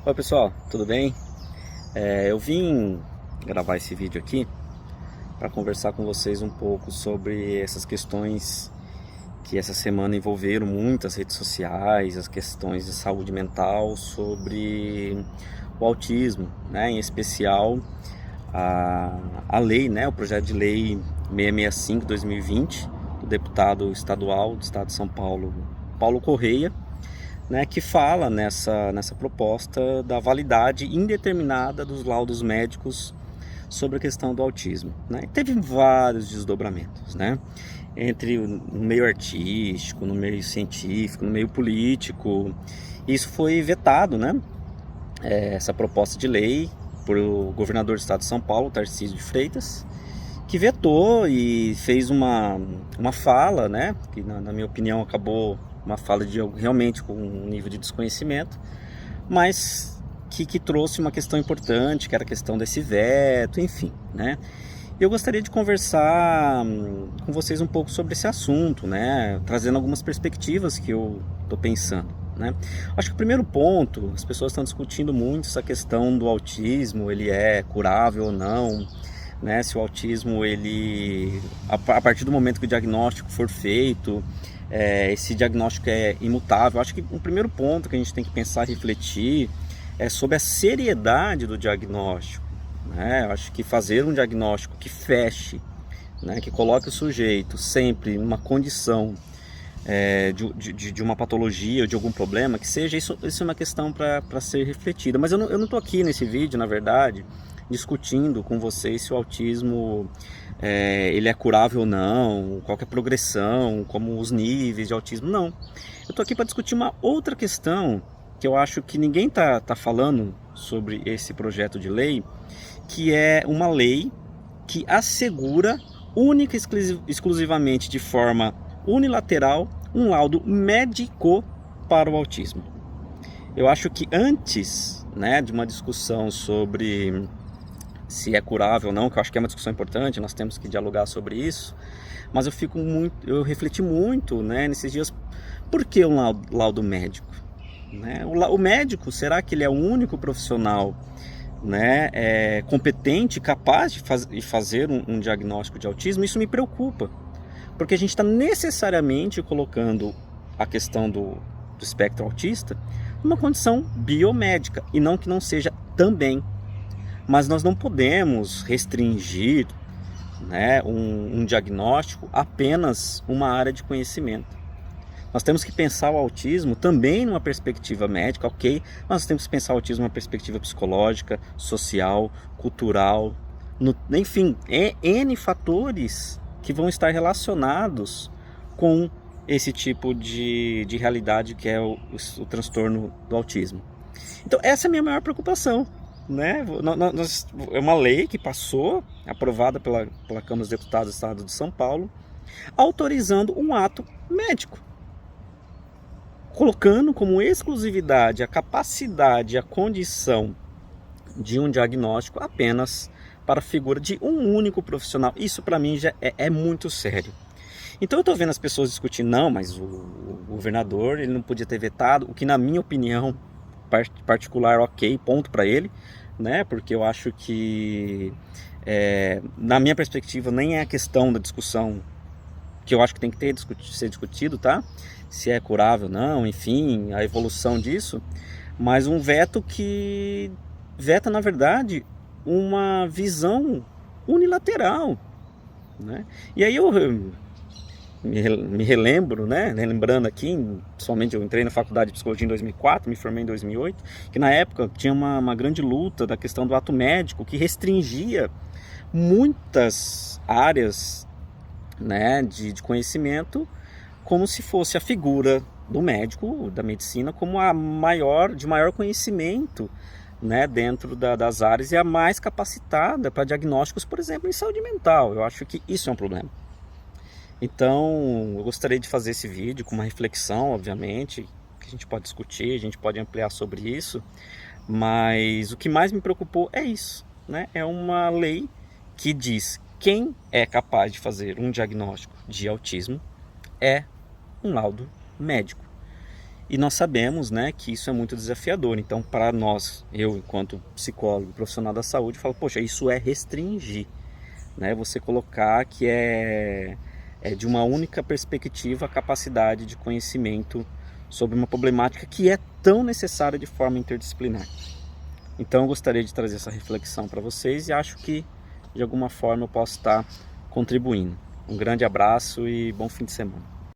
Oi pessoal, tudo bem? Eu vim gravar esse vídeo aqui para conversar com vocês um pouco sobre essas questões que essa semana envolveram muitas redes sociais, as questões de saúde mental, sobre o autismo, né? Em especial a lei, né? O projeto de lei 665/2020 do deputado estadual do estado de São Paulo, Paulo Correia, né, que fala nessa proposta da validade indeterminada dos laudos médicos sobre a questão do autismo, né? Teve vários desdobramentos, né? No meio artístico, no meio científico, no meio político. Isso foi vetado, né? Essa proposta de lei por o governador do estado de São Paulo, Tarcísio de Freitas, que vetou e fez uma fala, né? Que na minha opinião acabou uma fala de realmente com um nível de desconhecimento, mas que trouxe uma questão importante, que era a questão desse veto, enfim, né? Eu gostaria de conversar com vocês um pouco sobre esse assunto, né? Trazendo algumas perspectivas que eu estou pensando, né? Acho que o primeiro ponto, as pessoas estão discutindo muito essa questão do autismo, ele é curável ou não, né? Se o autismo, a partir do momento que o diagnóstico for feito, esse diagnóstico é imutável. Acho que o primeiro ponto que a gente tem que pensar e refletir é sobre a seriedade do diagnóstico, né? Eu acho que fazer um diagnóstico que feche, né, que coloque o sujeito sempre numa condição de uma patologia ou de algum problema, que seja isso é uma questão para ser refletida. Mas eu não estou aqui nesse vídeo, na verdade, discutindo com vocês se o autismo ele é curável ou não, qual que é a progressão, como os níveis de autismo, não. Eu estou aqui para discutir uma outra questão que eu acho que ninguém tá falando sobre esse projeto de lei, que é uma lei que assegura única e exclusivamente de forma unilateral um laudo médico para o autismo. Eu acho que antes, né, de uma discussão sobre se é curável ou não, que eu acho que é uma discussão importante, nós temos que dialogar sobre isso, mas eu refleti muito, né, nesses dias, por que um laudo médico? Né? O médico, será que ele é o único profissional, né, competente, capaz de fazer um diagnóstico de autismo? Isso me preocupa, porque a gente está necessariamente colocando a questão do espectro autista numa condição biomédica, e não que não seja também. Mas nós não podemos restringir, né, um diagnóstico apenas uma área de conhecimento. Nós temos que pensar o autismo também numa perspectiva médica, ok? Nós temos que pensar o autismo numa perspectiva psicológica, social, cultural, enfim, N fatores que vão estar relacionados com esse tipo de realidade que é o transtorno do autismo. Então essa é a minha maior preocupação, né? É uma lei que passou, aprovada pela Câmara dos Deputados do Estado de São Paulo, autorizando um ato médico, colocando como exclusividade a capacidade, a condição de um diagnóstico apenas para a figura de um único profissional. Isso para mim já é muito sério. Então eu estou vendo as pessoas discutindo, não, mas o governador ele não podia ter vetado, o que na minha opinião particular, ok, ponto para ele, né? Porque eu acho que, na minha perspectiva, nem é a questão da discussão que eu acho que tem que ser discutido, tá? Se é curável ou não, enfim, a evolução disso, mas um veto que veta, na verdade, uma visão unilateral, né? E aí eu me relembro, né? Lembrando aqui, somente eu entrei na faculdade de psicologia em 2004, me formei em 2008, que na época tinha uma grande luta da questão do ato médico que restringia muitas áreas, né, de conhecimento, como se fosse a figura do médico, da medicina, como de maior conhecimento, né, dentro das áreas e a mais capacitada para diagnósticos, por exemplo, em saúde mental. Eu acho que isso é um problema. Então, eu gostaria de fazer esse vídeo com uma reflexão, obviamente, que a gente pode discutir, a gente pode ampliar sobre isso, mas o que mais me preocupou é isso, né? É uma lei que diz quem é capaz de fazer um diagnóstico de autismo é um laudo médico. E nós sabemos, né, que isso é muito desafiador. Então, para nós, eu enquanto psicólogo, profissional da saúde, falo, poxa, isso é restringir, né? Você colocar que é de uma única perspectiva a capacidade de conhecimento sobre uma problemática que é tão necessária de forma interdisciplinar. Então, eu gostaria de trazer essa reflexão para vocês e acho que de alguma forma eu posso estar contribuindo. Um grande abraço e bom fim de semana.